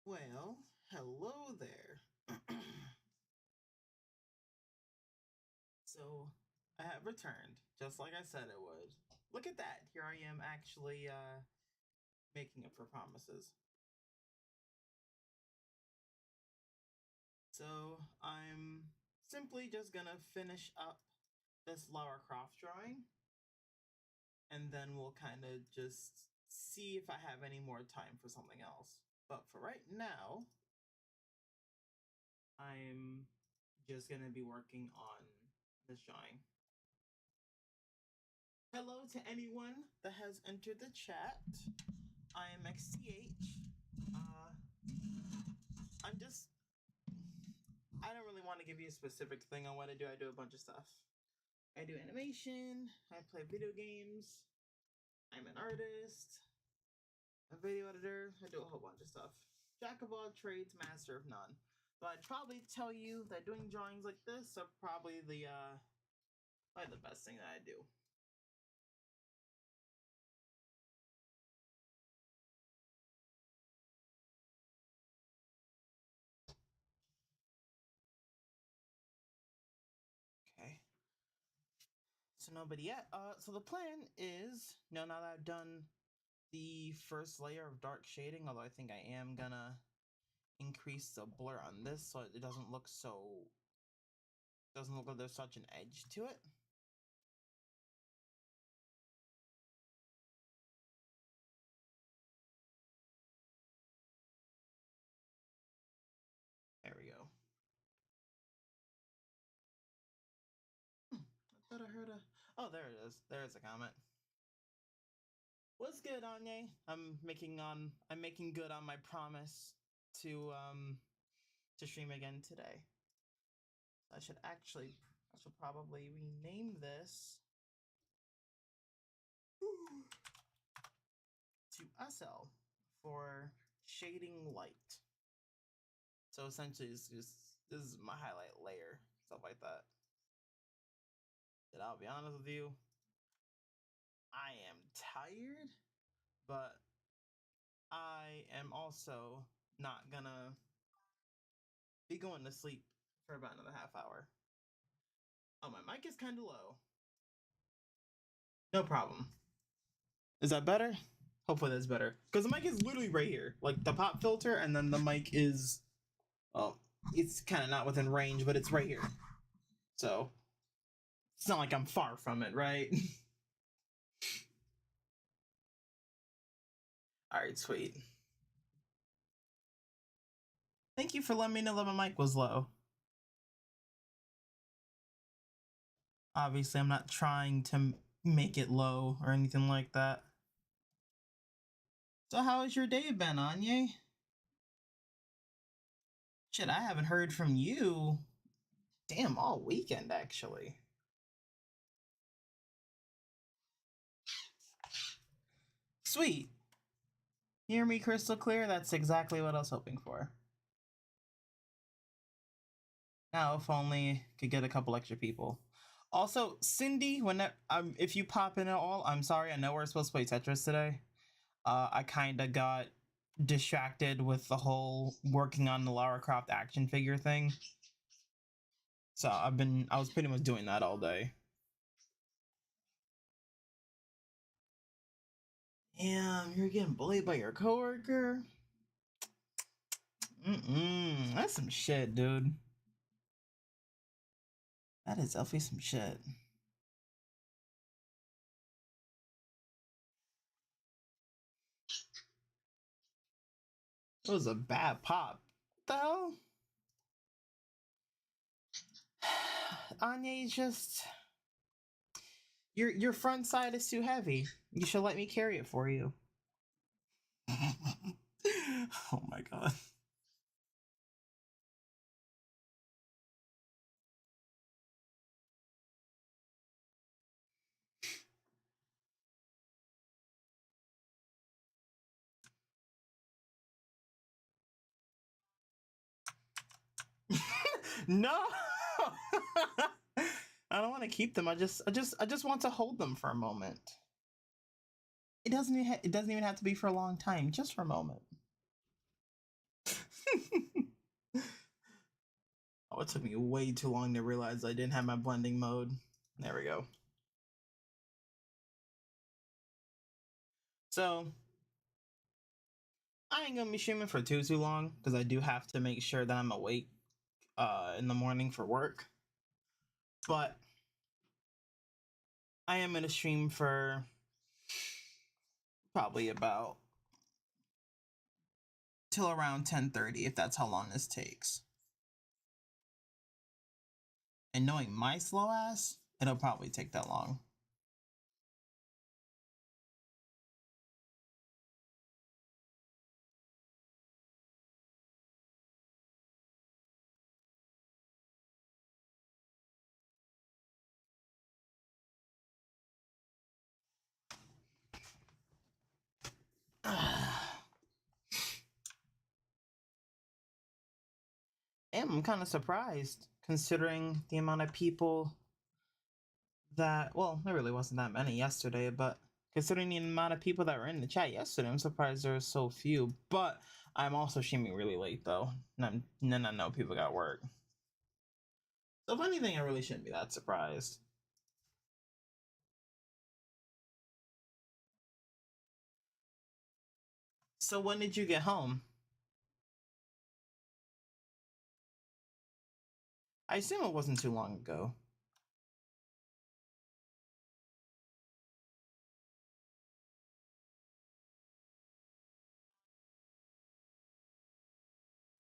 Well, hello there. So, I have returned, just like I said I would. Look at that. Here I am actually making up for promises. So, I'm simply just gonna finish up this Lara Croft drawing, and then we'll kind of just see if I have any more time for something else. But for right now, I'm just gonna be working on this drawing. Hello to anyone that has entered the chat. I am XTH. Uh, I'm just. I don't really want to give you a specific thing on what I do. I do a bunch of stuff. I do animation. I play video games. I'm an artist. A video editor. I do a whole bunch of stuff. Jack of all trades, master of none. But I'd probably tell you that doing drawings like this are probably probably the best thing that I do. Okay. So nobody yet. So the plan is, now that I've done the first layer of dark shading, although I think I am gonna increase the blur on this so it doesn't look like there's such an edge to it. There we go. I thought I heard a. Oh, there it is. There's a comment. What's good, Anye? I'm making good on my promise to stream again today. I should probably rename this to SL for shading light. So essentially, this is my highlight layer, stuff like that. And I'll be honest with you, I am tired, but I am also not gonna be going to sleep for about another half hour. Oh, my mic is kind of low. No problem. Is that better? Hopefully that's better. Because the mic is literally right here. Like the pop filter, and then the mic is... Oh, it's kind of not within range, but it's right here. So, it's not like I'm far from it, right? Alright, sweet. Thank you for letting me know that my mic was low. Obviously, I'm not trying to make it low or anything like that. So how has your day been, Anye? Shit, I haven't heard from you. Damn, all weekend, actually. Sweet. Hear me crystal clear? That's exactly what I was hoping for. Now, if only could get a couple extra people. Also, Cindy, if you pop in at all, I'm sorry. I know we're supposed to play Tetris today. I kind of got distracted with the whole working on the Lara Croft action figure thing. So I was pretty much doing that all day. Damn, you're getting bullied by your coworker? That's some shit, dude. That is definitely some shit. It was a bad pop. What the hell? Anya, just your front side is too heavy. You should let me carry it for you. Oh my god. No. I don't want to keep them. I just want to hold them for a moment. It doesn't even have to be for a long time, just for a moment. Oh, it took me way too long to realize I didn't have my blending mode. There we go. So, I ain't gonna be streaming for too long because I do have to make sure that I'm awake in the morning for work. But I am gonna stream for probably about till around 10:30 if that's how long this takes. And knowing my slow ass, it'll probably take that long. And I'm kind of surprised considering the amount of people that, well, there really wasn't that many yesterday, but considering the amount of people that were in the chat yesterday, I'm surprised there were so few. But I'm also streaming really late though, and I know people got work. So if anything, I really shouldn't be that surprised. So when did you get home? I assume it wasn't too long ago.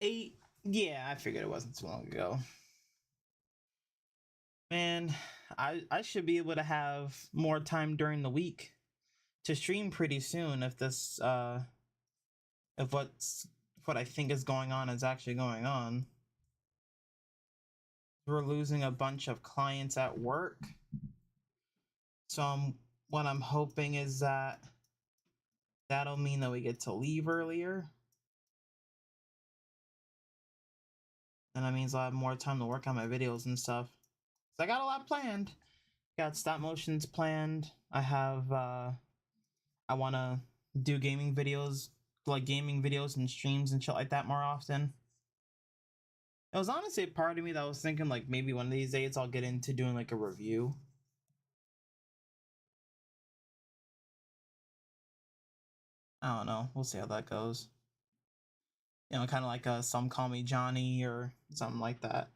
Eight? Yeah, I figured it wasn't too long ago. Man, I should be able to have more time during the week to stream pretty soon if this if what I think is going on is actually going on. We're losing a bunch of clients at work. So what I'm hoping is that that'll mean that we get to leave earlier. And that means I'll have more time to work on my videos and stuff. So I got a lot planned. Got stop motions planned. I have I wanna do gaming videos, like gaming videos and streams and shit like that more often. It was honestly a part of me that was thinking like maybe one of these days I'll get into doing like a review. I don't know. We'll see how that goes. You know, kind of like Some Call Me Johnny or something like that.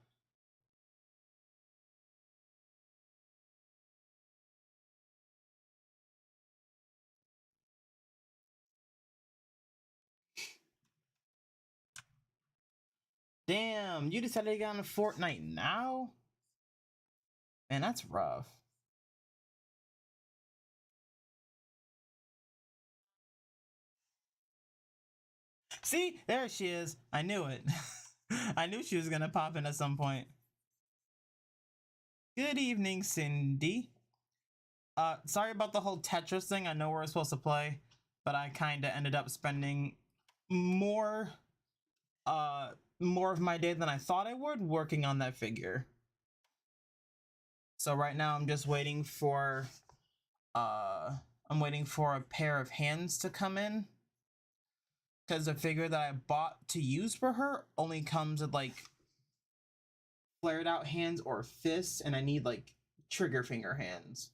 Damn, you decided to get on a Fortnite now? Man, that's rough. See, there she is. I knew it. I knew she was gonna pop in at some point. Good evening, Cindy. Sorry about the whole Tetris thing. I know we were supposed to play, but I kind of ended up spending more, more of my day than I thought I would working on that figure. So right now I'm just waiting for, I'm waiting for a pair of hands to come in. Because the figure that I bought to use for her only comes with like flared out hands or fists, and I need like trigger finger hands.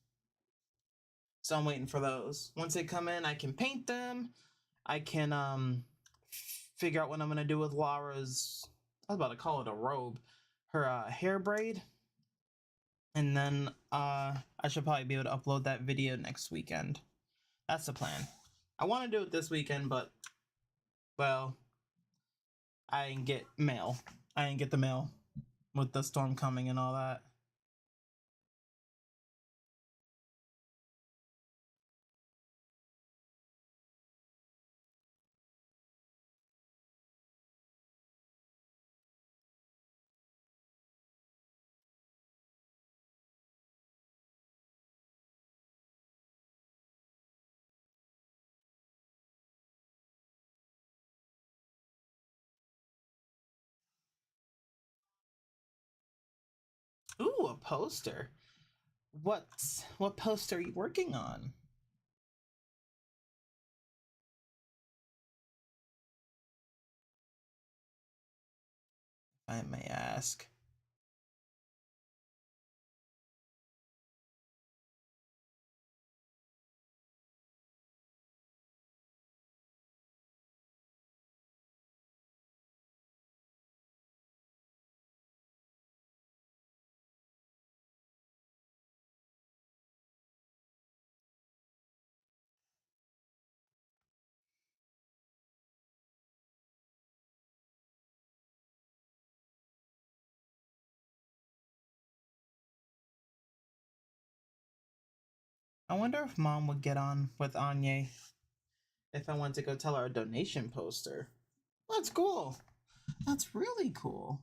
So I'm waiting for those. Once they come in, I can paint them. I can figure out what I'm gonna do with Lara's, I was about to call it a robe, her hair braid. And then I should probably be able to upload that video next weekend. That's the plan. I want to do it this weekend, but well, I didn't get mail. I didn't get the mail with the storm coming and all that. Ooh, a poster. What poster are you working on? I may ask. I wonder if Mom would get on with Anya if I went to go tell her a donation poster. That's cool. That's really cool.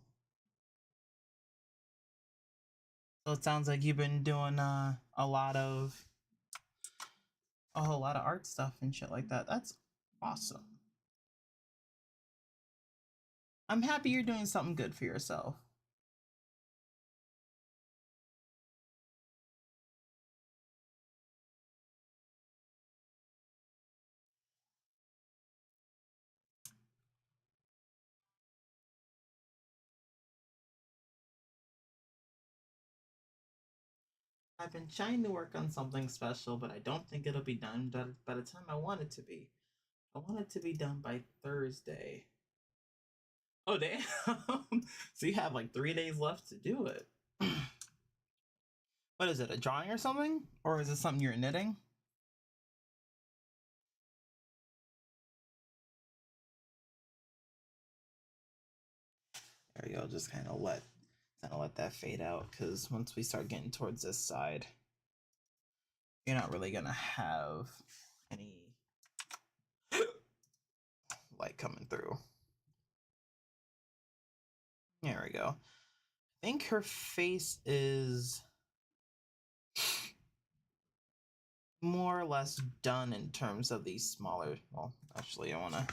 So it sounds like you've been doing a whole lot of art stuff and shit like that. That's awesome. I'm happy you're doing something good for yourself. I've been trying to work on something special, but I don't think it'll be done by the time I want it to be. I want it to be done by Thursday. Oh, damn. So you have like 3 days left to do it. What is it, a drawing or something? Or is it something you're knitting? There you go. Just kind of let that fade out, because once we start getting towards this side, you're not really gonna have any light coming through. There we go. I think her face is more or less done in terms of these smaller. Well, actually, I want to.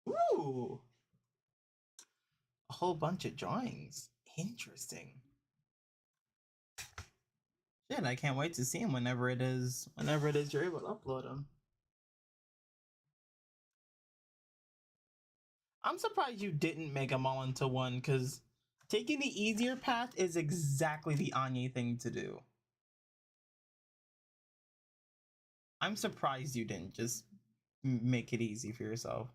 Ooh, a whole bunch of drawings. Interesting. Shit, I can't wait to see them whenever it is you're able to upload them. I'm surprised you didn't make them all into one, because taking the easier path is exactly the Anya thing to do. I'm surprised you didn't just make it easy for yourself.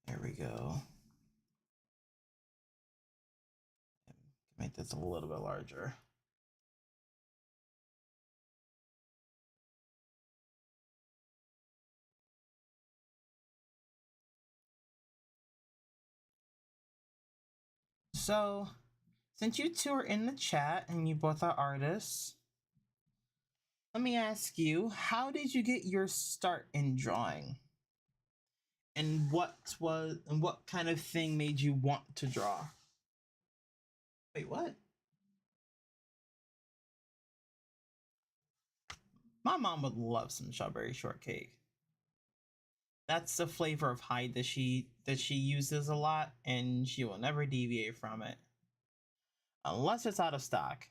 There we go. Make this a little bit larger. So, since you two are in the chat and you both are artists, let me ask you, how did you get your start in drawing? And what kind of thing made you want to draw? Wait, what? My mom would love some strawberry shortcake. That's the flavor of Hyde that she uses a lot, and she will never deviate from it unless it's out of stock.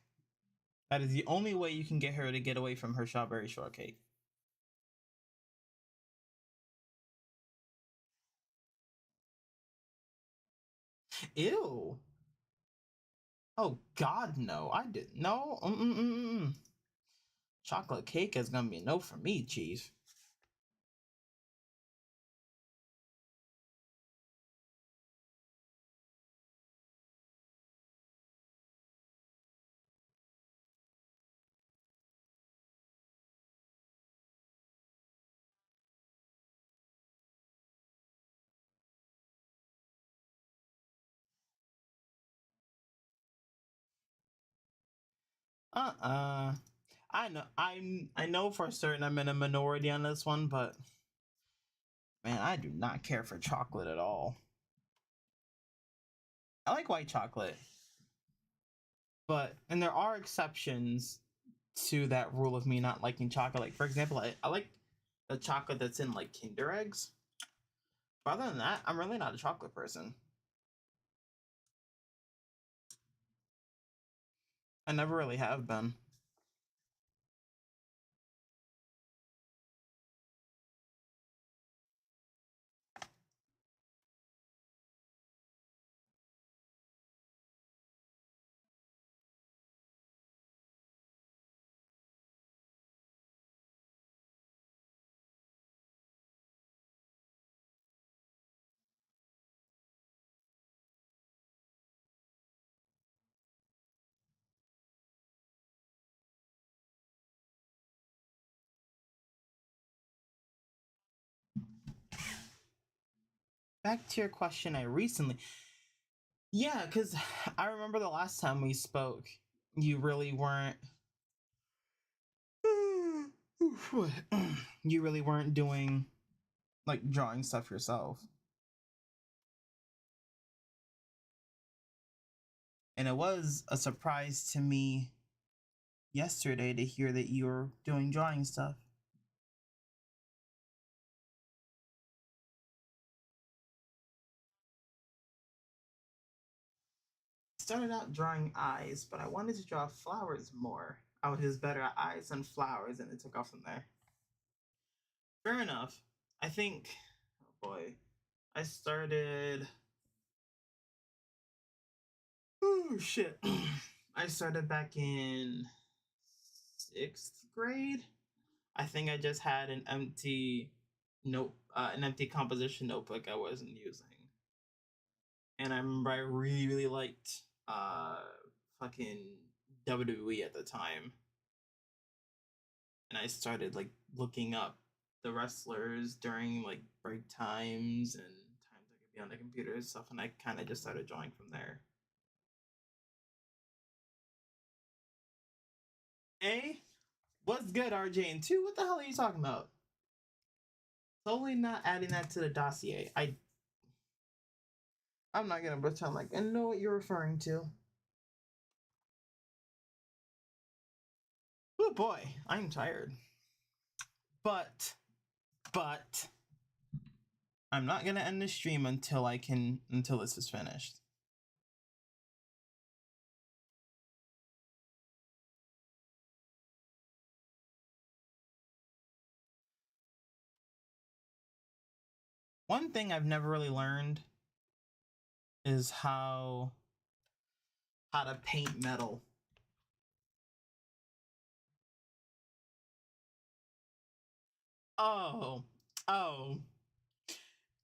That is the only way you can get her to get away from her strawberry shortcake. Ew. Oh God, no! I didn't. No. Chocolate cake is gonna be no for me, Chief. I know. I know for certain I'm in a minority on this one, but And I do not care for chocolate at all. I like white chocolate. And there are exceptions to that rule of me not liking chocolate. Like, for example, I like the chocolate that's in like Kinder eggs. But other than that, I'm really not a chocolate person. I never really have been. Back to your question, yeah, because I remember the last time we spoke, you really weren't. You really weren't doing like drawing stuff yourself. And it was a surprise to me yesterday to hear that you were doing drawing stuff. Started out drawing eyes, but I wanted to draw flowers more. I was just better at eyes and flowers, and it took off from there. Fair enough. I think, oh boy, I started. Oh shit. I started back in 6th grade. I think I just had an empty an empty composition notebook I wasn't using. And I remember I really, really liked fucking WWE at the time. And I started like looking up the wrestlers during like break times and times I could be on the computer and stuff, and I kind of just started drawing from there. A, what's good, RJ? And two, what the hell are you talking about? Totally not adding that to the dossier. I'm not gonna pretend like I know what you're referring to. Oh boy, I'm tired. But I'm not gonna end the stream until this is finished. One thing I've never really learned is how to paint metal. Oh.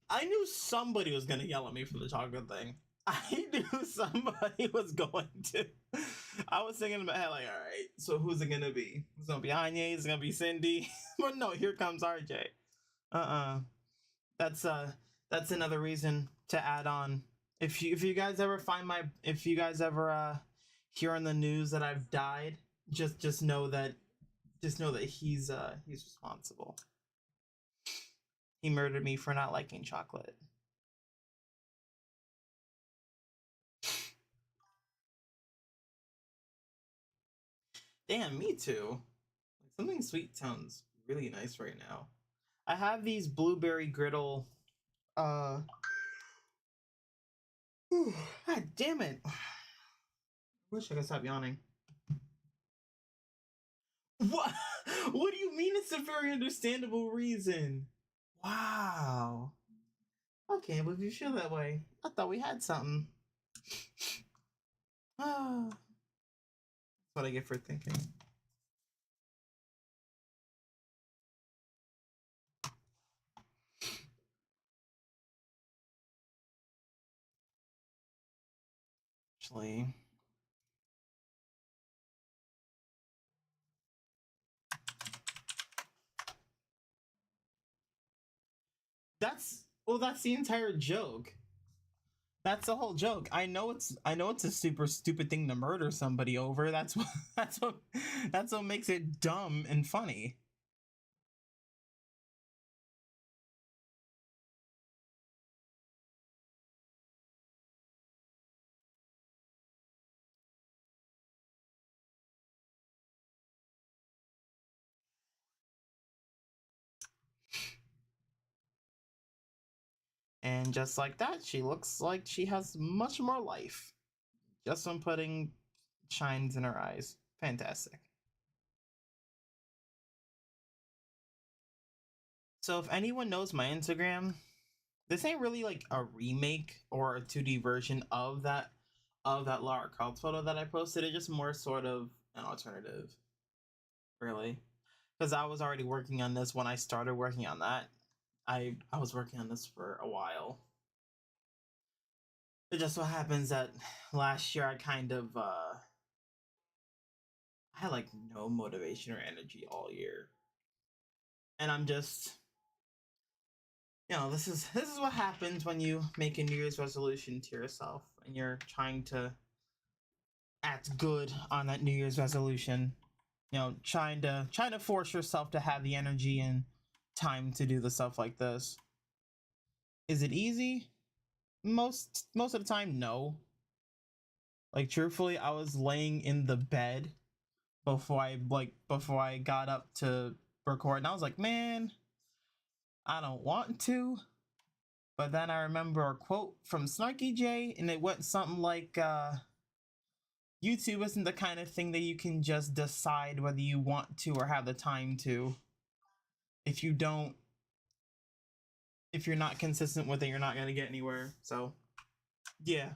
I knew somebody was gonna yell at me for the chocolate thing. I knew somebody was going to. I was thinking in my head, like, all right, so who's it gonna be? It's gonna be Anya, it's gonna be Cindy. But no, here comes RJ. That's another reason to add on. If you guys ever hear on the news that I've died, just know that he's responsible. He murdered me for not liking chocolate. Damn, me too. Something sweet sounds really nice right now. I have these blueberry griddle. God damn it! I wish I could stop yawning. What? What do you mean? It's a very understandable reason. Wow. Okay, but if you feel that way, I thought we had something. That's what I get for thinking. Actually, that's the entire joke. That's the whole joke. I know it's a super stupid thing to murder somebody over. That's what makes it dumb and funny. And just like that, she looks like she has much more life. Just from putting shines in her eyes. Fantastic. So if anyone knows my Instagram, this ain't really like a remake or a 2D version of that Lara Croft photo that I posted. It's just more sort of an alternative, really. Because I was already working on this when I started working on that. I was working on this for a while. It just so happens that last year I kind of I had like no motivation or energy all year. And I'm just this is what happens when you make a New Year's resolution to yourself and you're trying to act good on that New Year's resolution. Trying to force yourself to have the energy and time to do the stuff like this. Is it easy? Most of the time, no. Like truthfully, I was laying in the bed before I got up to record, and I was like, man, I don't want to. But then I remember a quote from Snarky J, and it went something like, YouTube isn't the kind of thing that you can just decide whether you want to or have the time to. If you don't, if you're not consistent with it, you're not gonna get anywhere. So, yeah,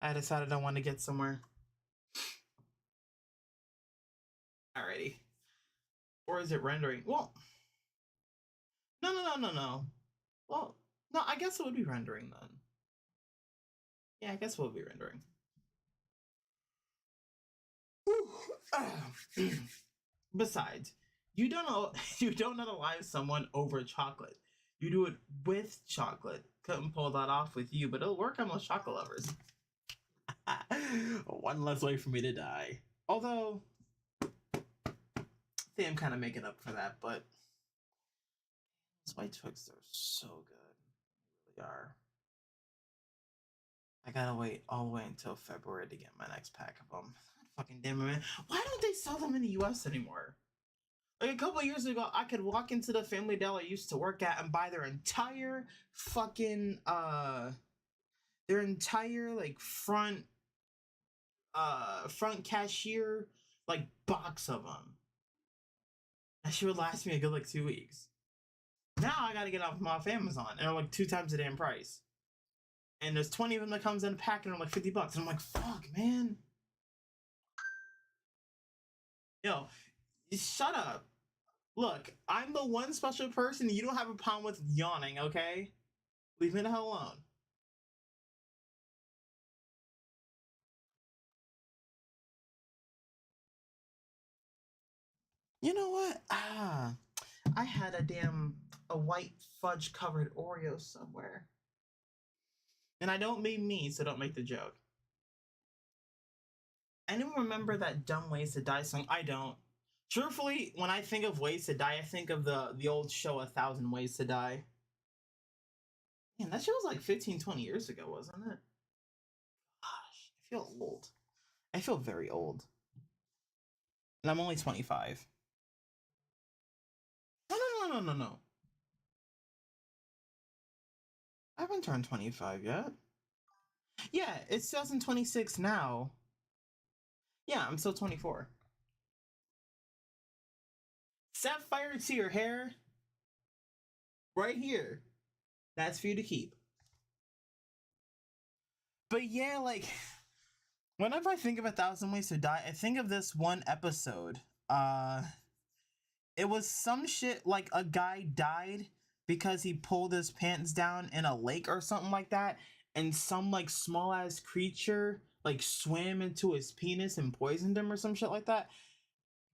I decided I want to get somewhere. Alrighty. Or is it rendering? Well, no. Well, no, I guess it would be rendering then. Yeah, I guess it would be rendering. Besides, you don't know you don't analyze someone over chocolate. You do it with chocolate. Couldn't pull that off with you, but it'll work on most chocolate lovers. One less way for me to die. Although, I think I'm kind of making up for that, but these white Twix are so good. They really are. I gotta wait all the way until February to get my next pack of them. God fucking damn it, man. Why don't they sell them in the US anymore? Like a couple of years ago, I could walk into the Family Dollar I used to work at and buy their entire fucking like front cashier like box of them. That shit would last me a good like 2 weeks. Now I gotta get them off Amazon, and they're like 2 times the damn price. And there's 20 of them that comes in a pack, and they're like $50. And I'm like, fuck, man. Yo, shut up. Look, I'm the one special person you don't have a problem with yawning, okay? Leave me the hell alone. You know what? I had a white fudge covered Oreo somewhere. And I don't mean me, so don't make the joke. Anyone remember that Dumb Ways to Die song? I don't. Truthfully, when I think of Ways to Die, I think of the old show 1,000 Ways to Die. Man, that show was like 15, 20 years ago, wasn't it? Gosh, I feel old. I feel very old. And I'm only 25. No. I haven't turned 25 yet. Yeah, it's 2026 now. Yeah, I'm still 24. Sapphire to your hair. Right here. That's for you to keep. But yeah, like, whenever I think of 1,000 Ways to Die, I think of this one episode. It was some shit like a guy died because he pulled his pants down in a lake or something like that, and some like small ass creature like swam into his penis and poisoned him or some shit like that.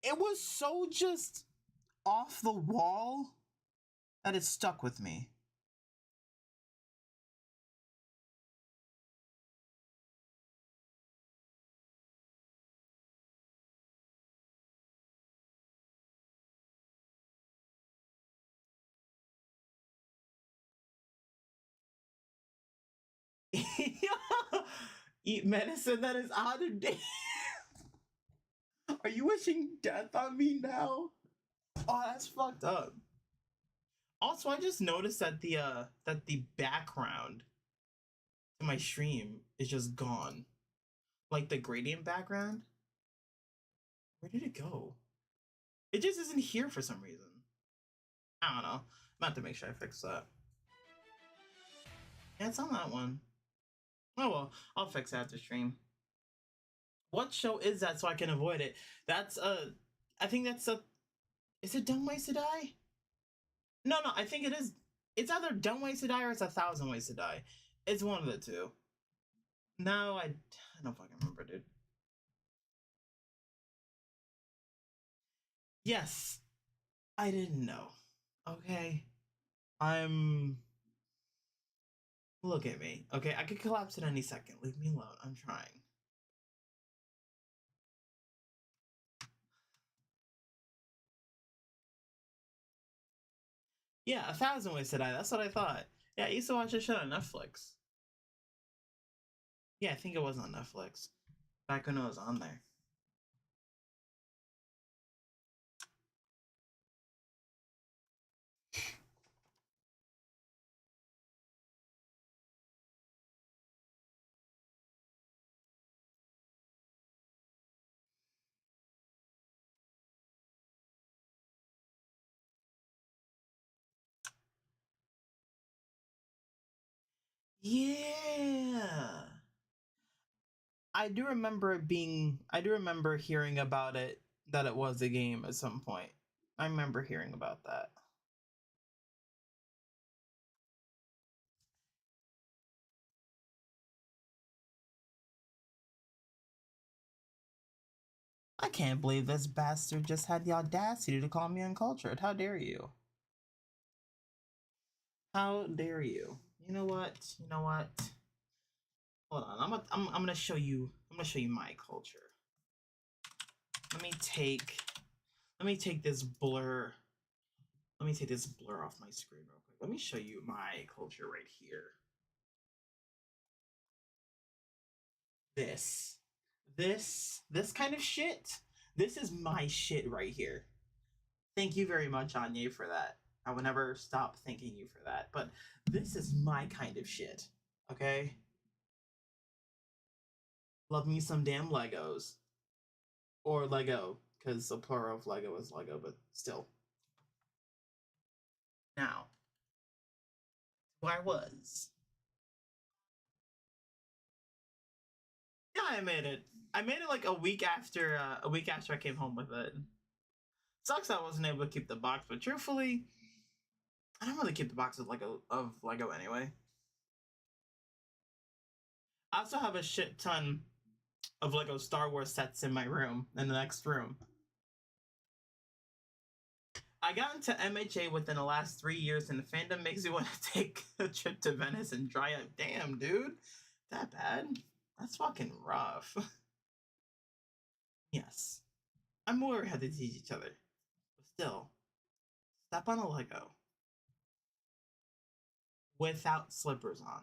It was so just off the wall that it stuck with me. Eat medicine that is out of date. Are you wishing death on me now? Oh, that's fucked up. Also, I just noticed that the background to my stream is just gone. Like the gradient background. Where did it go? It just isn't here for some reason. I don't know. I'm about to make sure I fix that. Yeah, it's on that one. Oh well, I'll fix that after stream. What show is that so I can avoid it? That's I think that's a. Is it Dumb Ways to Die? No, I think it is. It's either Dumb Ways to Die or it's 1,000 Ways to Die. It's one of the two. No, I don't fucking remember, dude. Yes, I didn't know. Okay, I'm. Look at me. Okay, I could collapse at any second. Leave me alone. I'm trying. Yeah, 1,000 Ways to Die. That's what I thought. Yeah, I used to watch this shit on Netflix. Yeah, I think it was on Netflix back when it was on there. Yeah. I do remember hearing about it, that it was a game at some point. I remember hearing about that. I can't believe this bastard just had the audacity to call me uncultured. How dare you? How dare you? You know what? You know what? Hold on. I'm gonna show you. I'm gonna show you my culture. Let me take. Let me take this blur. Let me take this blur off my screen real quick. Let me show you my culture right here. This. This kind of shit. This is my shit right here. Thank you very much, Anya, for that. I will never stop thanking you for that. But this is my kind of shit. Okay? Love me some damn Legos. Or Lego, because the plural of Lego is Lego, but still. Now, where I was. Yeah, I made it. I made it like a week after I came home with it. Sucks I wasn't able to keep the box, but truthfully, I don't really keep the box of Lego anyway. I also have a shit ton of Lego Star Wars sets in my room, in the next room. I got into MHA within the last 3 years, and the fandom makes me want to take a trip to Venice and dry up. Damn, dude, that bad? That's fucking rough. Yes, I'm aware we have to teach each other, but still, step on a Lego without slippers on.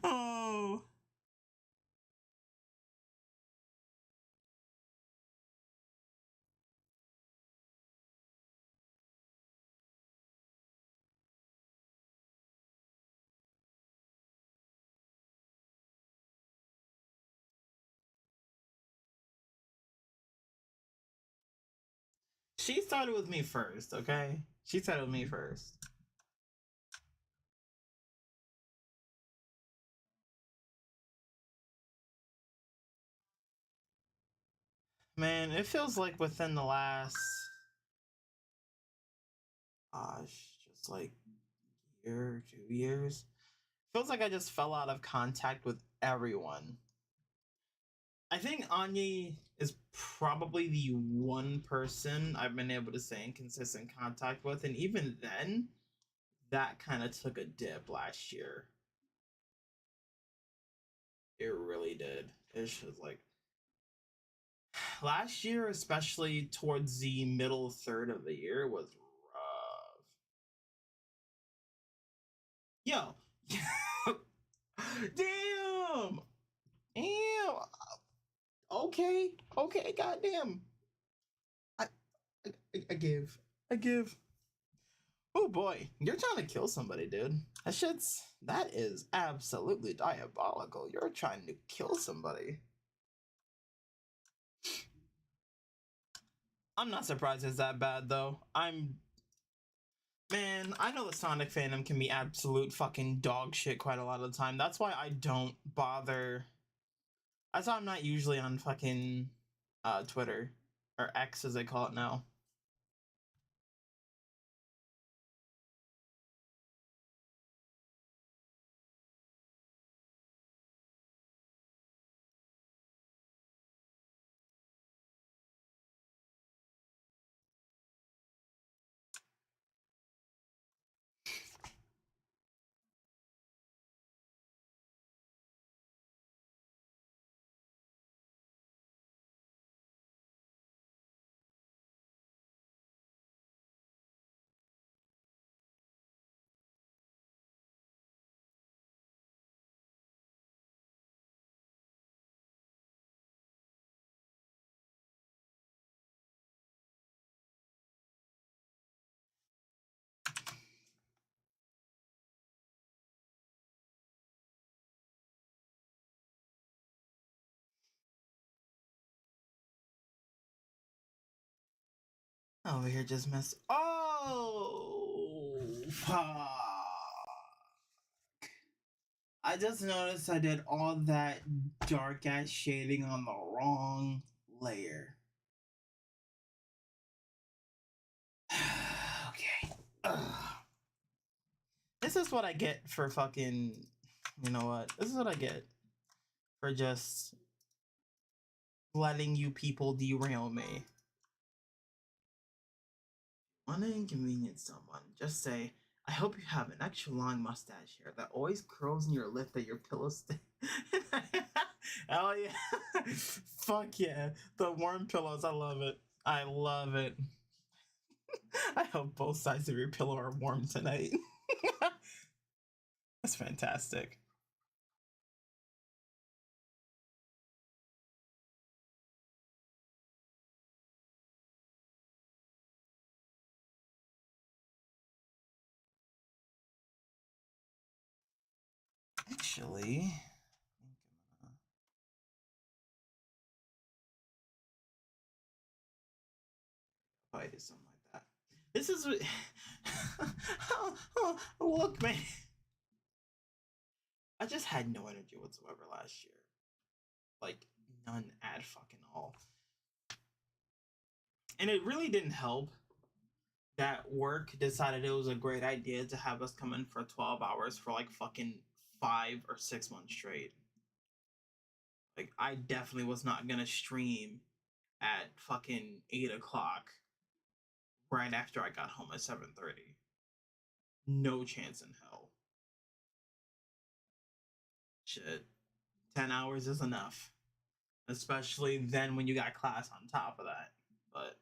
Oh. She started with me first, okay? She started with me first. Man, it feels like within the last, just like year, 2 years, feels like I just fell out of contact with everyone. I think Anya is probably the one person I've been able to stay in consistent contact with, and even then, that kind of took a dip last year. It really did. It's just like last year, especially towards the middle third of the year, was rough. Yo, damn, damn. Okay, okay, goddamn. I, I give, I give. Oh boy, you're trying to kill somebody, dude. That is absolutely diabolical. You're trying to kill somebody. I'm not surprised it's that bad though. Man, I know the Sonic fandom can be absolute fucking dog shit quite a lot of the time. That's why I don't bother. That's why I'm not usually on fucking Twitter or X as they call it now. Over here just mess. Oh, fuck. I just noticed I did all that dark ass shading on the wrong layer. Okay. Ugh. This is what I get for fucking. You know what? This is what I get for just letting you people derail me. Want to inconvenience someone? Just say, I hope you have an extra long mustache hair that always curls in your lip that your pillow stays. Hell yeah. Fuck yeah. The warm pillows, I love it. I love it. I hope both sides of your pillow are warm tonight. That's fantastic. Actually, I do something like that. This is what. Look, man. I just had no energy whatsoever last year. Like, none at fucking all. And it really didn't help that work decided it was a great idea to have us come in for 12 hours for like fucking 5 or 6 months straight. Like, I definitely was not gonna stream at fucking 8 o'clock right after I got home at 7:30. No chance in hell. Shit. 10 hours is enough. Especially then when you got class on top of that. But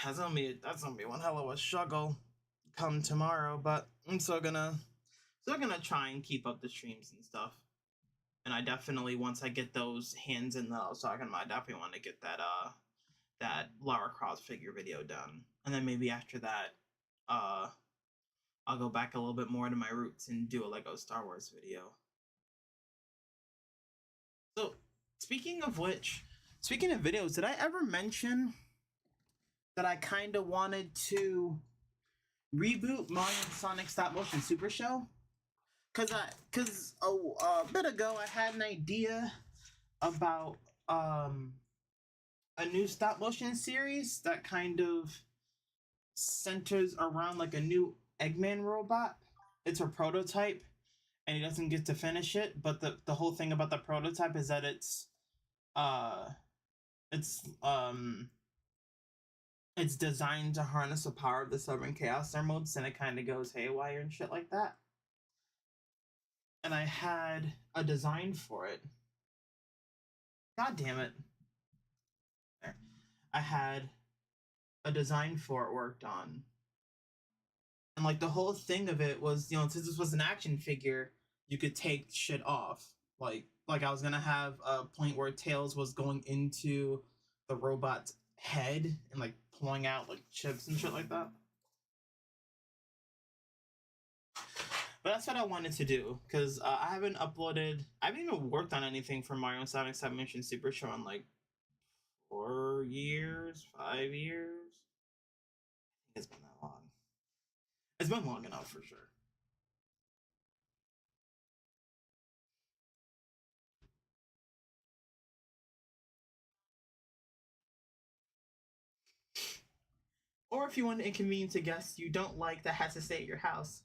that's gonna be one hell of a struggle come tomorrow, but I'm still gonna try and keep up the streams and stuff. And I definitely once I get those hands in that I was talking about, I definitely want to get that Lara Croft figure video done. And then maybe after that, uh I'll go back a little bit more to my roots and do a Lego Star Wars video. So speaking of videos, did I ever mention that I kinda wanted to reboot Mario and Sonic Stop Motion Super Show? Cause a bit ago I had an idea about a new stop motion series that kind of centers around like a new Eggman robot. It's a prototype, and he doesn't get to finish it. But the whole thing about the prototype is that uh it's um it's designed to harness the power of the seven chaos emeralds, and it kind of goes haywire and shit like that. And I had a design for it. God damn it. There. I had a design for it worked on. And like the whole thing of it was, since this was an action figure, you could take shit off. Like I was gonna have a point where Tails was going into the robot's head and like pulling out like chips and shit like that. But that's what I wanted to do because I haven't even worked on anything for Mario and Sonic 7 Mission Super Show in like 4 years, 5 years. I think it's been that long. It's been long enough for sure. Or if you want to inconvenience a guest you don't like that has to stay at your house,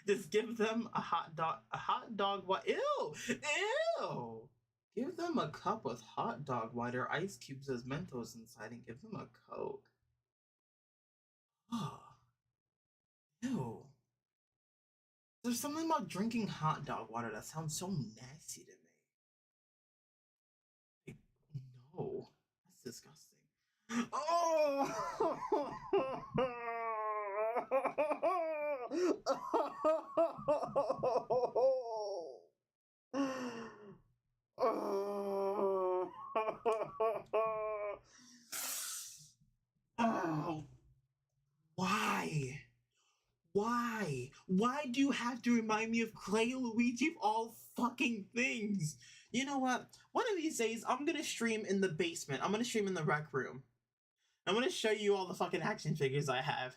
just give them a hot dog. A hot dog? What? Ew! Ew! Give them a cup with hot dog water, ice cubes as Mentos inside, and give them a Coke. Oh, ew. There's something about drinking hot dog water that sounds so nasty to me. Like, no, that's disgusting. Oh! Oh, why? Why? Why do you have to remind me of Clay Luigi of all fucking things? You know what? One of these days, I'm gonna stream in the basement. I'm gonna stream in the rec room. I'm gonna show you all the fucking action figures I have.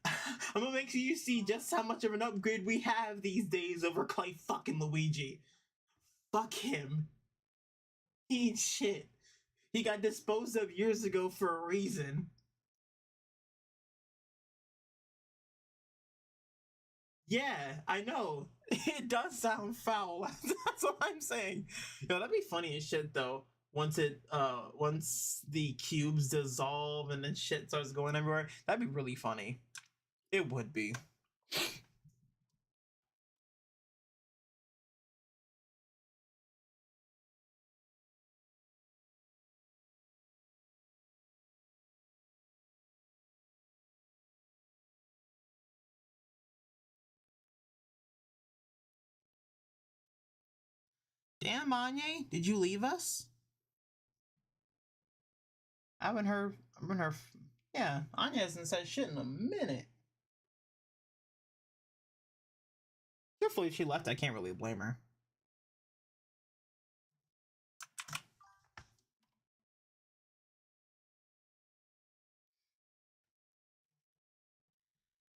I'm gonna make sure you see just how much of an upgrade we have these days over Clay fucking Luigi. Fuck him. He ain't shit. He got disposed of years ago for a reason. Yeah, I know. It does sound foul. That's what I'm saying. Yo, that'd be funny as shit though. Once the cubes dissolve and then shit starts going everywhere, that'd be really funny. It would be. Damn, Anya, did you leave us? I haven't heard. I haven't heard. Yeah, Anya hasn't said shit in a minute. Carefully, if she left, I can't really blame her.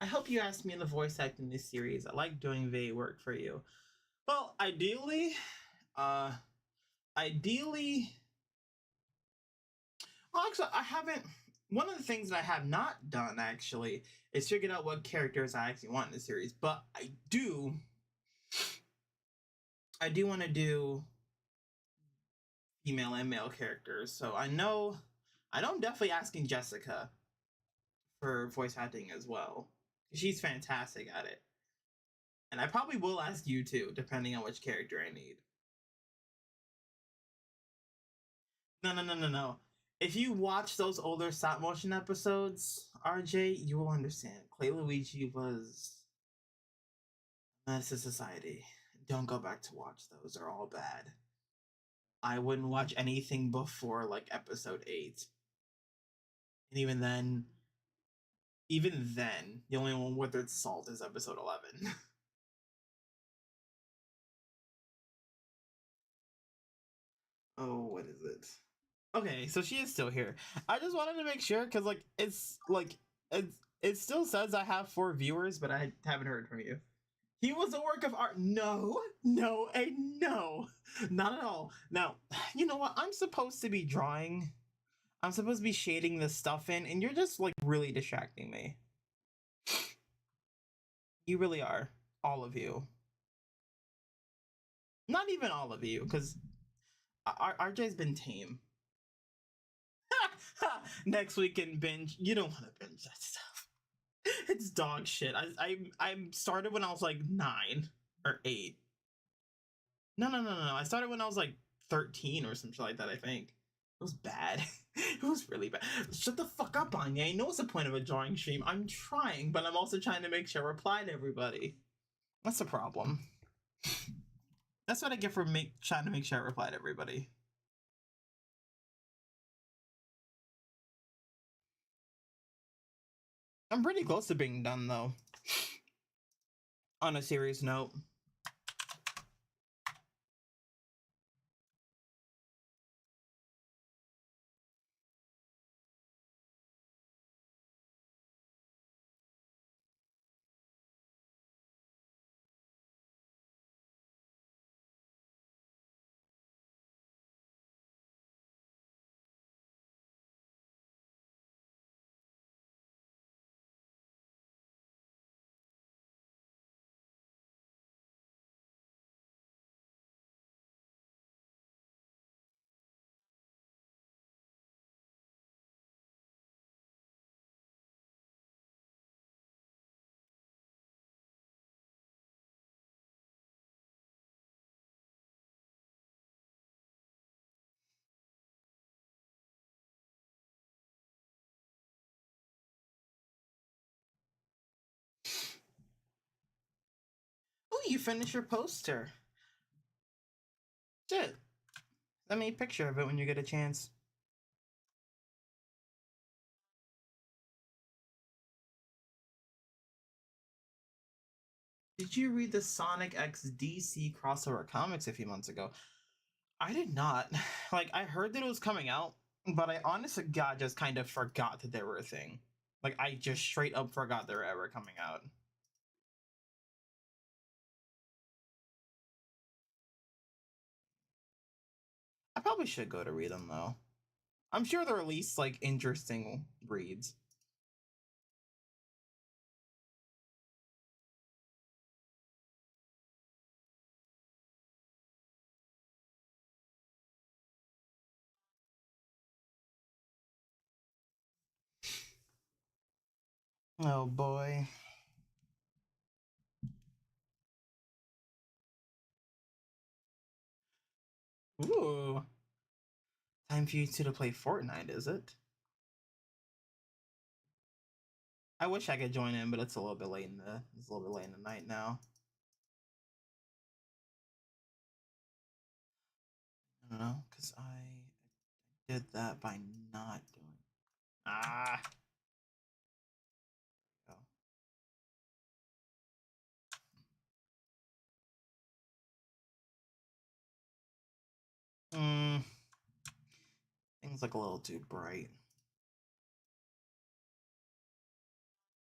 I hope you asked me in the voice acting this series. I like doing VA work for you. Well, uh, ideally, well, actually, I haven't. One of the things that I have not done actually is figured out what characters I actually want in the series. But I do want to do female and male characters. So I know I'm definitely asking Jessica for voice acting as well. She's fantastic at it. And I probably will ask you too, depending on which character I need. No, no, no, no, no. If you watch those older stop motion episodes, RJ, you will understand. Clay Luigi was a menace to society. Don't go back to watch those; they're all bad. I wouldn't watch anything before like episode 8. And even then, the only one worth its salt is episode 11. Oh, what is it? Okay, so she is still here. I just wanted to make sure because it still says I have 4 viewers, but I haven't heard from you. He was a work of art. No, no, and no, not at all. Now, you know what? I'm supposed to be drawing. I'm supposed to be shading this stuff in, and you're just like really distracting me. You really are, all of you. Not even all of you, because RJ's been tame. Next weekend binge. You don't want to binge that stuff. It's dog shit. I started when I was like 9 or 8. No. I started when I was like 13 or something like that. I think it was bad. It was really bad. Shut the fuck up, Anya. I know what's the point of a drawing stream. I'm trying, but I'm also trying to make sure I reply to everybody. That's the problem. That's what I get for trying to make sure I reply to everybody. I'm pretty close to being done though. On a serious note. Oh, you finished your poster. Shit. Send me a picture of it when you get a chance. Did you read the Sonic X DC crossover comics a few months ago? I did not. Like, I heard that it was coming out, but I honestly God just kind of forgot that they were a thing. Like, I just straight up forgot they were ever coming out. I probably should go to read them though. I'm sure they're at least like interesting reads. Oh boy. Ooh. Time for you two to play Fortnite, is it? I wish I could join in, but it's a little bit late in the night now. I don't know, because I did that by not doing. Ah. Oh. Things look a little too bright.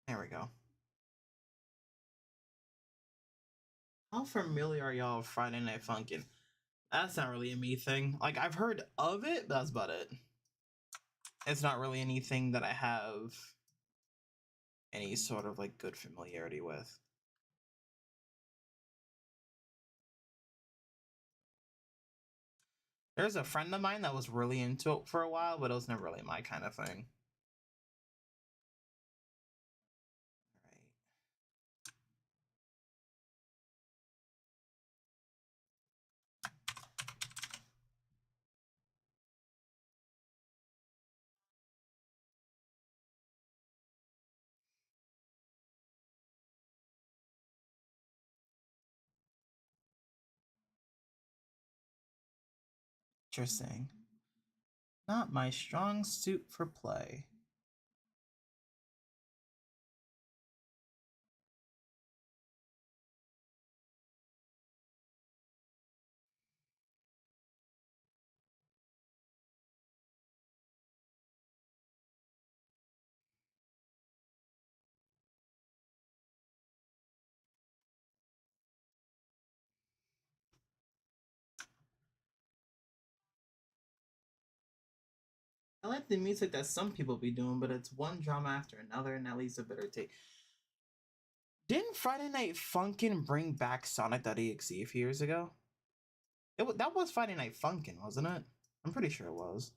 There we go. How familiar are y'all with Friday Night Funkin'? That's not really a me thing. Like, I've heard of it, but that's about it. It's not really anything that I have any sort of like good familiarity with. There's a friend of mine that was really into it for a while, but it was never really my kind of thing. Interesting. Not my strong suit for play. I like the music that some people be doing, but it's one drama after another, and that leaves a bitter taste. Didn't Friday Night Funkin' bring back Sonic.exe a few years ago? That was Friday Night Funkin', wasn't it? I'm pretty sure it was.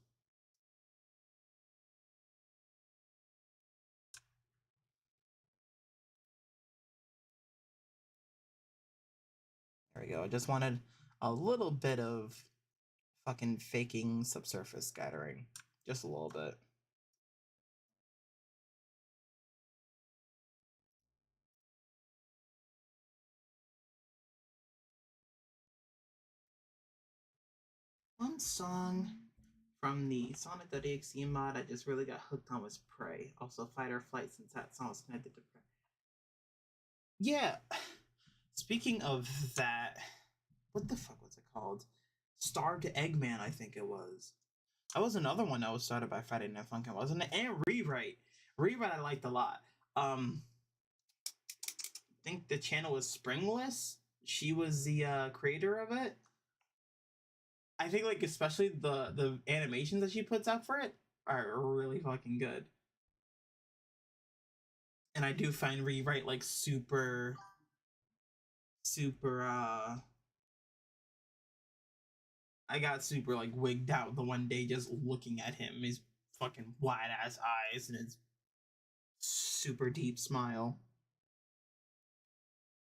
There we go. I just wanted a little bit of fucking faking subsurface scattering. Just a little bit. One song from the Sonic.exe mod I just really got hooked on was Prey. Also Fight or Flight, since that song was connected to Prey. Yeah. Speaking of that, what the fuck was it called? Starved Eggman, I think it was. That was another one that was started by Friday Night Funkin', wasn't it? And Rewrite. Rewrite I liked a lot. I think the channel was Springless. She was the creator of it. I think like especially the animations that she puts out for it are really fucking good. And I do find Rewrite like super I got super like wigged out the one day just looking at him, his fucking wide ass eyes and his super deep smile.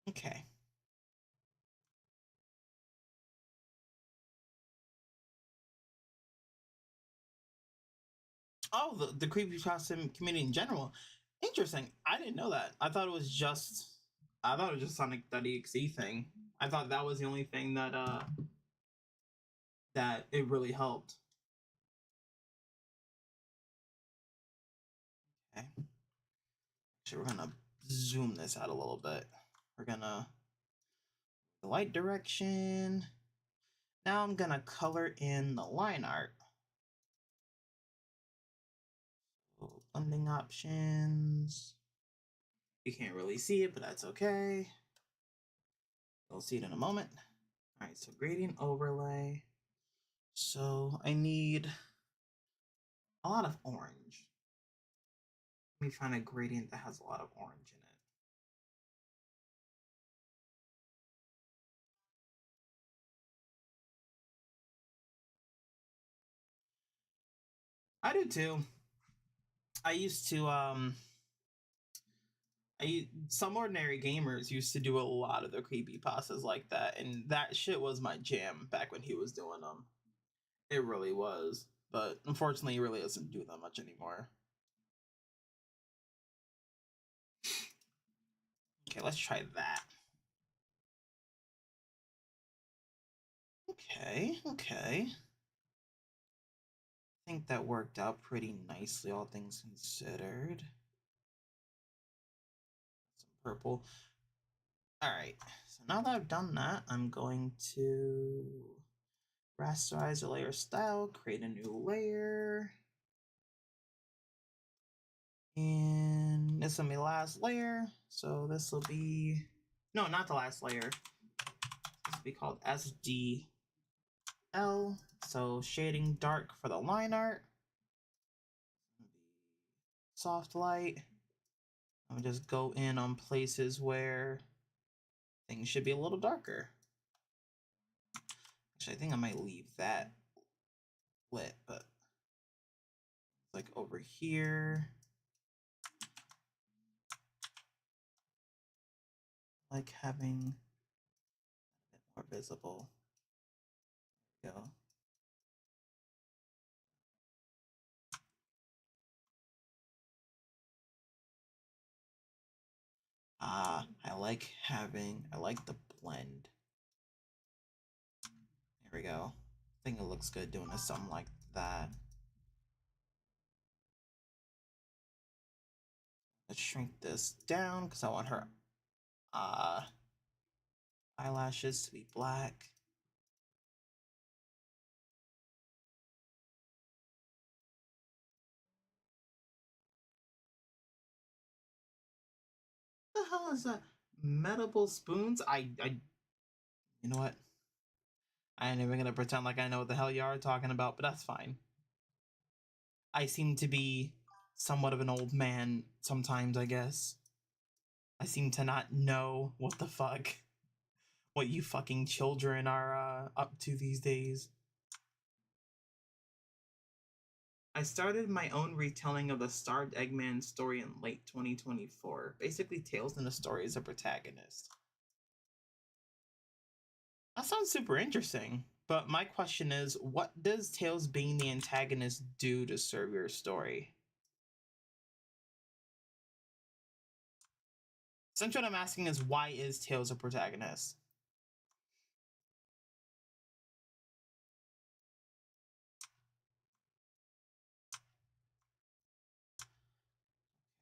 Okay. Oh, the creepypasta community in general. Interesting. I didn't know that. I thought it was just Sonic.exe thing. I thought that was the only thing that it really helped. Okay. So we're gonna zoom this out a little bit. We're gonna the light direction. Now I'm gonna color in the line art. So blending options. You can't really see it, but that's okay. You'll see it in a moment. All right, so gradient overlay. So I need a lot of orange. Let me find a gradient that has a lot of orange in it. I do too. I used to some ordinary gamers used to do a lot of the creepy pastas like that, and that shit was my jam back when he was doing them. It really was, but unfortunately, he really doesn't do that much anymore. Okay, let's try that. Okay. I think that worked out pretty nicely, all things considered. Some purple. All right, so now that I've done that, I'm going to rasterize the layer style, create a new layer. And this will be the last layer. So this will be, no, not the last layer. This will be called SDL. So shading dark for the line art. Soft light. I'll just go in on places where things should be a little darker. Actually, I think I might leave that lit, but like over here. Like having a bit more visible. There we go. I like the blend. There we go. I think it looks good doing something like that. Let's shrink this down because I want her eyelashes to be black. What the hell is that? Medible spoons? You know what? I ain't even gonna pretend like I know what the hell you are talking about, but that's fine. I seem to be somewhat of an old man sometimes, I guess. I seem to not know what the fuck what you fucking children are up to these days. I started my own retelling of the Starved Eggman story in late 2024. Basically, Tails in the story is a protagonist. That sounds super interesting. But my question is, what does Tails being the antagonist do to serve your story? Essentially, what I'm asking is, why is Tails a protagonist?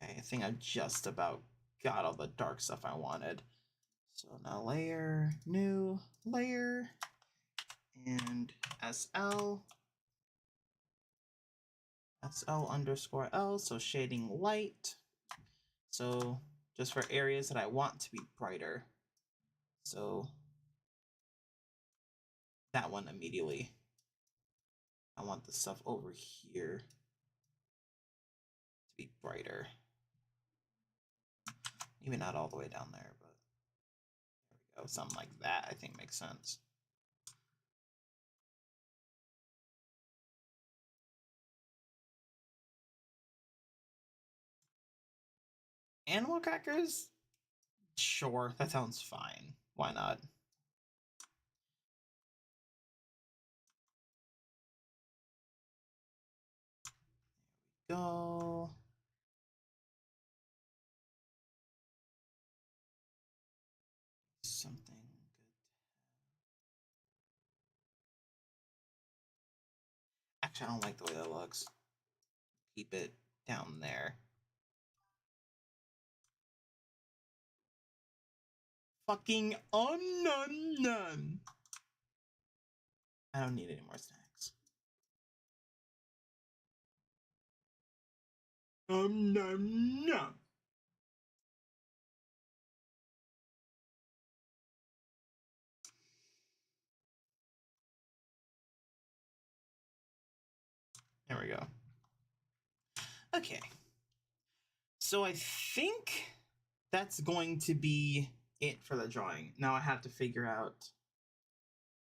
Okay, I think I just about got all the dark stuff I wanted. So now layer, new layer, and SL, SL underscore L, so shading light. So just for areas that I want to be brighter. So that one immediately. I want the stuff over here to be brighter. Maybe not all the way down there, but there we go. Something like that I think makes sense. Animal crackers? Sure, that sounds fine. Why not? Go. Something good. Actually, I don't like the way that looks. Keep it down there. Fucking none. I don't need any more snacks. Nom. There we go. Okay. So I think that's going to be it for the drawing. Now I have to figure out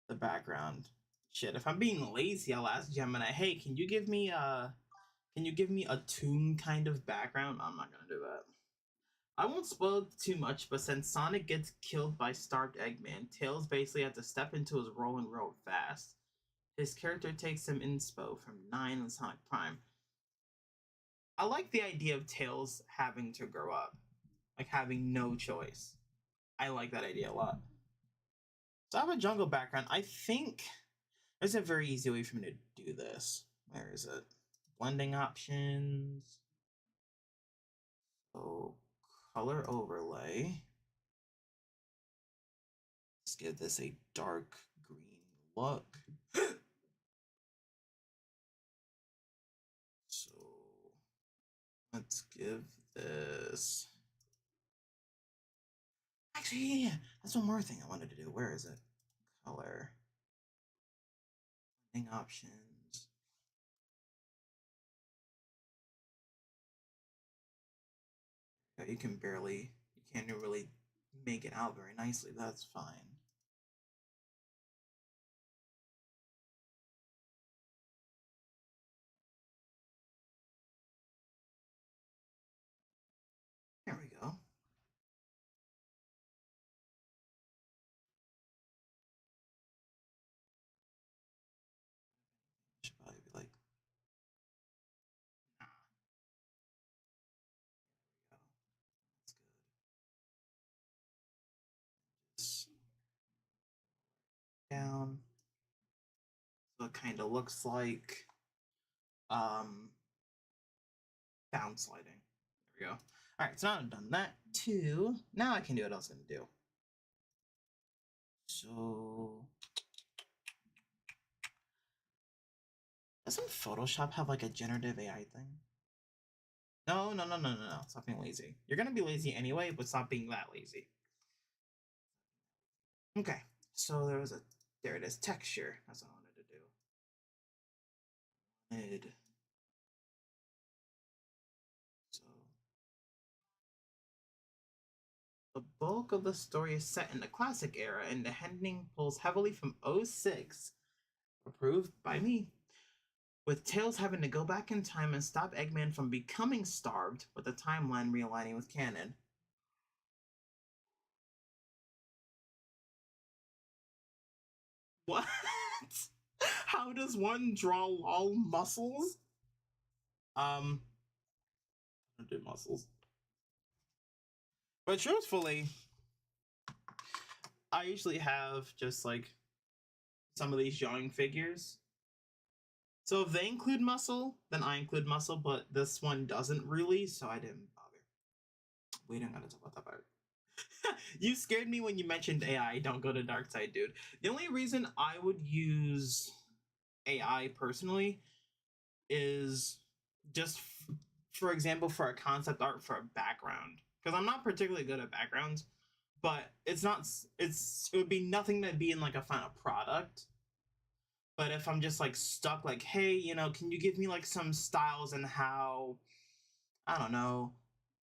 the background. Shit, if I'm being lazy, I'll ask Gemini, hey, can you give me a toon kind of background? I'm not gonna do that. I won't spoil too much, but since Sonic gets killed by Starved Eggman, Tails basically has to step into his role and grow fast. His character takes some inspo from 9 and Sonic Prime. I like the idea of Tails having to grow up, like having no choice. I like that idea a lot. So I have a jungle background. I think there's a very easy way for me to do this. Where is it? Blending options. So color overlay. Let's give this a dark green look. So let's give this. Actually, yeah. That's one more thing I wanted to do. Where is it? Color. Blending options. Yeah, you can't really make it out very nicely. That's fine. There we go. Should probably be like, nah, there we go. That's good. Just down. So it kind of looks like um down sliding. There we go. All right, so now I've done that too. Now I can do what I was gonna do. So doesn't Photoshop have like a generative AI thing? No. Stop being lazy. You're gonna be lazy anyway, but stop being that lazy. Okay, so there it is, texture. That's what I wanted to do. So the bulk of the story is set in the classic era, and the ending pulls heavily from '06, approved by me, with Tails having to go back in time and stop Eggman from becoming starved, with the timeline realigning with canon. What? How does one draw all muscles? I do muscles. But truthfully, I usually have just like some of these drawing figures. So if they include muscle, then I include muscle, but this one doesn't really, so I didn't bother. We don't gotta talk about that part. You scared me when you mentioned AI. Don't go to dark side, dude. The only reason I would use AI personally is just, for example, for a concept art for a background. Because I'm not particularly good at backgrounds, but it would be nothing to be in like a final product. But if I'm just like stuck, like, hey, can you give me like some styles and how, I don't know,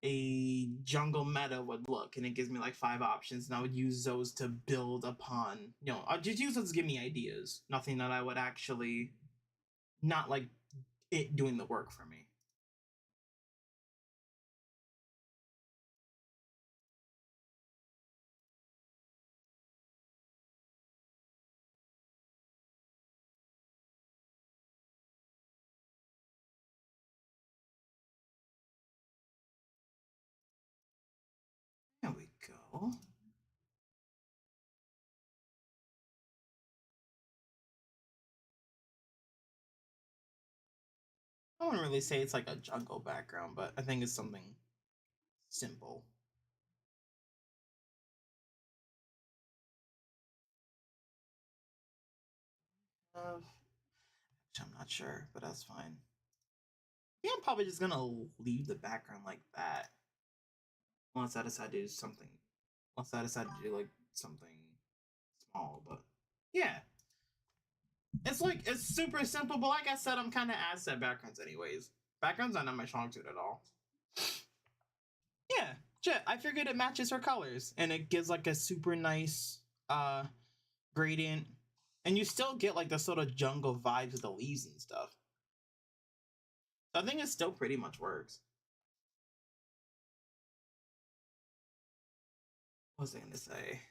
a jungle meta would look, and it gives me like 5 options, and I would use those to build upon, I'll just use those to give me ideas. Nothing that I would actually, not like it doing the work for me. There we go. I wouldn't really say it's like a jungle background, but I think it's something simple. Which I'm not sure, but that's fine. Yeah, I'm probably just gonna leave the background like that. Unless I decide to do something. Unless I decide to do like something small, but yeah. It's super simple, but like I said, I'm kinda ass at backgrounds anyways. Backgrounds are not my strong suit at all. Yeah, shit. I figured it matches her colors and it gives like a super nice gradient. And you still get like the sort of jungle vibes of the leaves and stuff. So I think it still pretty much works. What was I gonna say?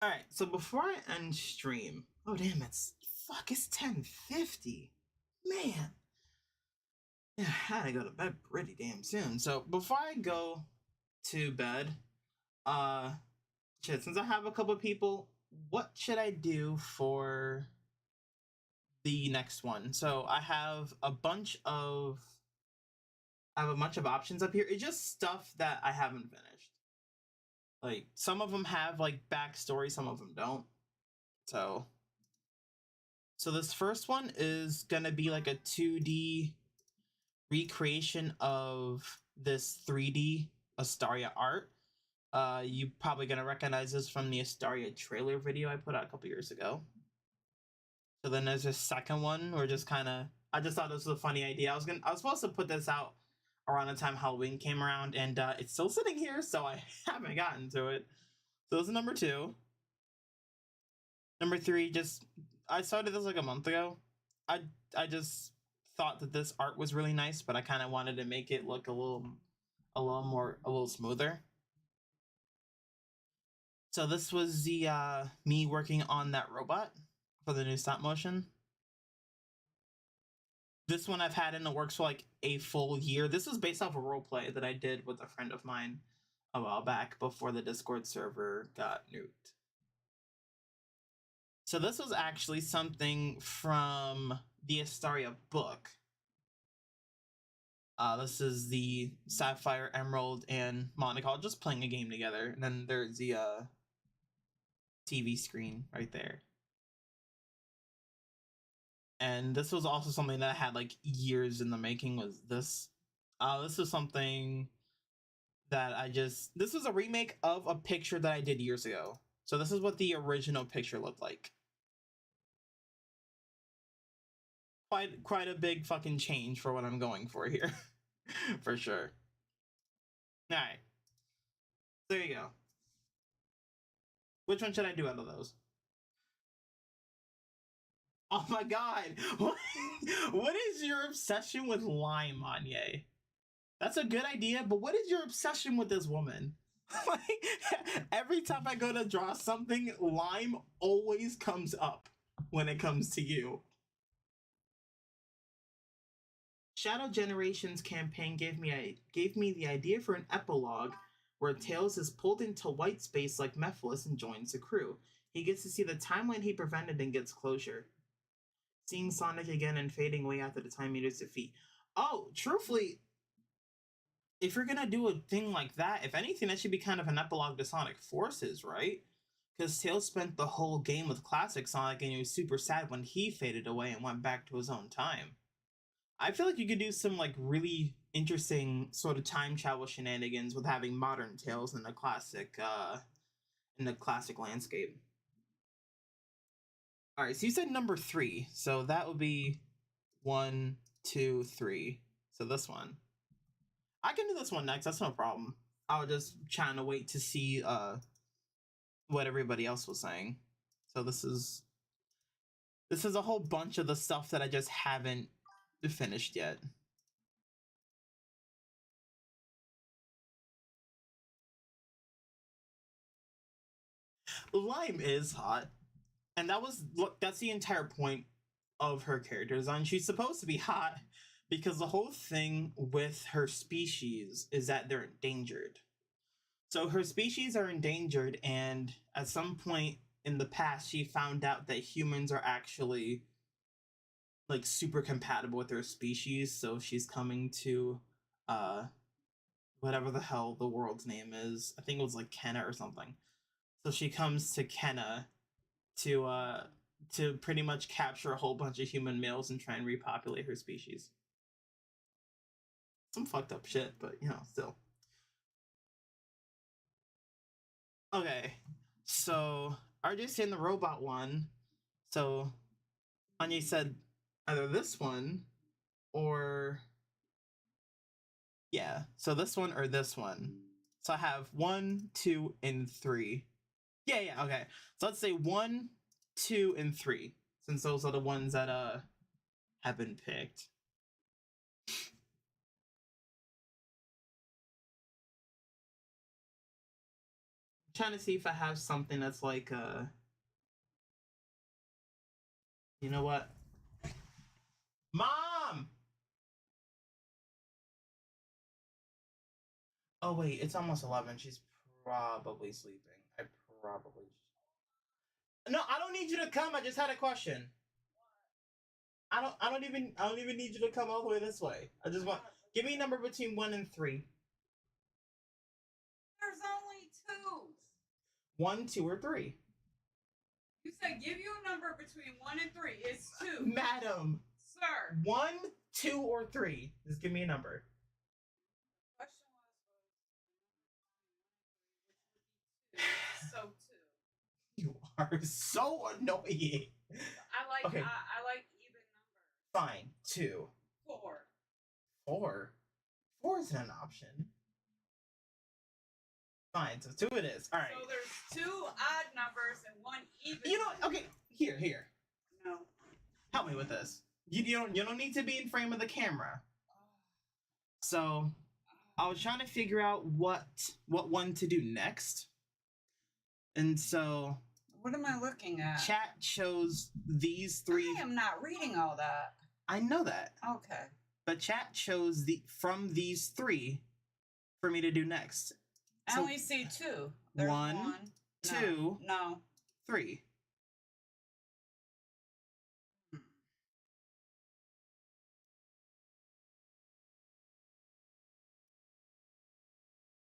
Alright, so before I end stream, oh damn, it's 10:50. Man. Yeah, I gotta go to bed pretty damn soon. So before I go to bed, since I have a couple of people, what should I do for the next one? So I have a bunch of options up here. It's just stuff that I haven't finished. Like some of them have like backstory, some of them don't. So this first one is gonna be like a 2D recreation of this 3D Astaria art. You probably gonna recognize this from the Astaria trailer video I put out a couple years ago. So then there's a second one where I just thought this was a funny idea. I was supposed to put this out around the time Halloween came around, and it's still sitting here, so I haven't gotten to it. So this is number 2. Number 3, I started this like a month ago. I just thought that this art was really nice, but I kind of wanted to make it look a little smoother. So this was the me working on that robot for the new stop motion. This one I've had in the works for like a full year. This is based off a role play that I did with a friend of mine a while back before the Discord server got nuked. So this was actually something from the Astaria book. This is the Sapphire, Emerald, and Monica just playing a game together. And then there's the TV screen right there. And this was also something that I had like years in the making. Was this? This was something that this was a remake of a picture that I did years ago. So this is what the original picture looked like. Quite a big fucking change for what I'm going for here. For sure. Alright. There you go. Which one should I do out of those? Oh my god! What is your obsession with lime, Anye? That's a good idea, but what is your obsession with this woman? Like, every time I go to draw something, lime always comes up when it comes to you. Shadow Generations campaign gave me the idea for an epilogue where Tails is pulled into white space like Mephiles and joins the crew. He gets to see the timeline he prevented and gets closure. Seeing Sonic again and fading away after the time meter's defeat. Oh, truthfully, if you're gonna do a thing like that, if anything, that should be kind of an epilogue to Sonic Forces, right? Because Tails spent the whole game with classic Sonic and he was super sad when he faded away and went back to his own time. I feel like you could do some like really interesting sort of time travel shenanigans with having modern Tails in the classic landscape. All right, so you said number 3, so that would be 1, 2, 3. So this one, I can do this one next. That's no problem. I was just trying to wait to see what everybody else was saying. So this is a whole bunch of the stuff that I just haven't finished yet. Lime is hot, and that's the entire point of her character design. She's supposed to be hot because the whole thing with her species is that they're endangered. So her species are endangered, and at some point in the past, she found out that humans are actually like super compatible with their species. So she's coming to whatever the hell the world's name is. I think it was like Kenna or something. So she comes to Kenna to pretty much capture a whole bunch of human males and try and repopulate her species. Some fucked up shit, but you know, still. Okay, so RJ's saying the robot one. So Anya said either this one or yeah, so this one or this one. So I have 1, 2, and 3. Yeah, okay. So let's say 1, 2, and 3, since those are the ones that have been picked. I'm trying to see if I have something that's like you know what? Mom! Oh wait, it's almost 11. She's probably sleeping. I probably. No, I don't need you to come. I just had a question. I don't even need you to come all the way this way. I just want give me a number between 1 and 3. There's only 2. 1, 2, or 3. You said give you a number between 1 and 3. It's 2. Madam. Sir. 1, 2, or 3. Just give me a number. Question was so 2. You are so annoying. I like even numbers. Fine. 2. 4. 4. 4 isn't an option. Fine, so 2 it is. All right. So there's 2 odd numbers and 1 even. You know what? Okay, here. No. Help me with this. You don't need to be in frame of the camera. So I was trying to figure out what one to do next. And so what am I looking at? Chat chose these 3. I am not reading all that. I know that. Okay. But chat chose from these 3 for me to do next. I only see 2. There's 1, 2, no. 3.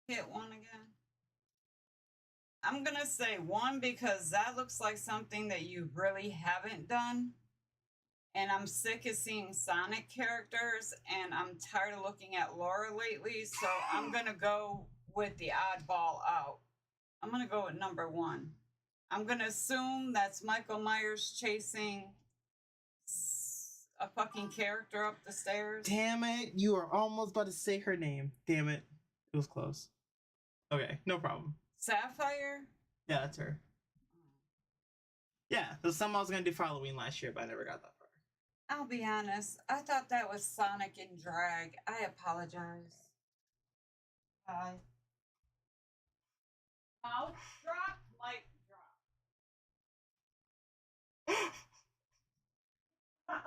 Hit 1 again. I'm gonna say 1 because that looks like something that you really haven't done. And I'm sick of seeing Sonic characters, and I'm tired of looking at Lara lately, so I'm gonna go with the oddball out. I'm gonna go with number 1. I'm gonna assume that's Michael Myers chasing a fucking character up the stairs. Damn it, you are almost about to say her name. Damn it. It was close. Okay, no problem. Sapphire? Yeah, that's her. Yeah, there's something I was gonna do for Halloween last year, but I never got that far. I'll be honest. I thought that was Sonic in drag. I apologize. Bye. Mouth drop, mic drop. What?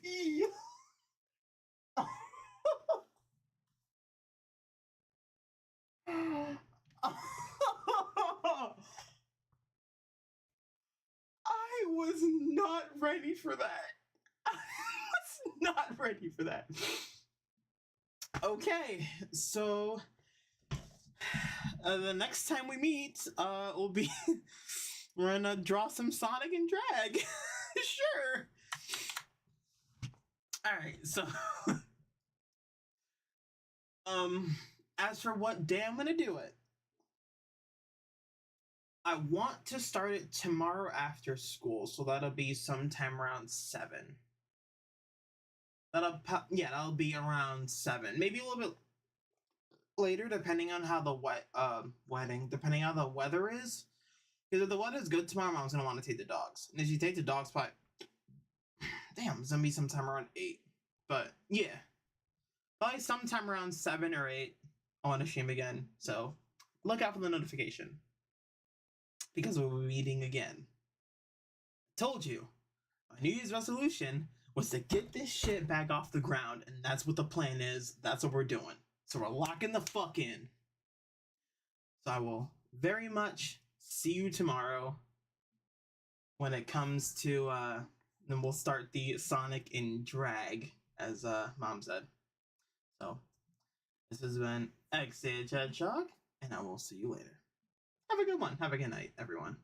Yeah. I was not ready for that. I was not ready for that. Okay, so the next time we meet, will be we're gonna draw some Sonic and drag. Sure. All right, so as for what day I'm gonna do it, I want to start it tomorrow after school, so that'll be sometime around 7. That'll be around 7, maybe a little bit later, depending on how the depending on how the weather is. Because if the weather's good tomorrow, Mom's gonna want to take the dogs, and if you take the dogs, by damn, it's gonna be sometime around 8. But yeah, probably sometime around 7 or 8. I want to stream again, so look out for the notification because we'll be meeting again. Told you, my New Year's resolution was to get this shit back off the ground, and that's what the plan is. That's what we're doing. So we're locking the fuck in. So I will very much see you tomorrow when it comes to then we'll start the Sonic in drag, as Mom said. So this has been XH Hedgehog, and I will see you later. Have a good one. Have a good night, everyone.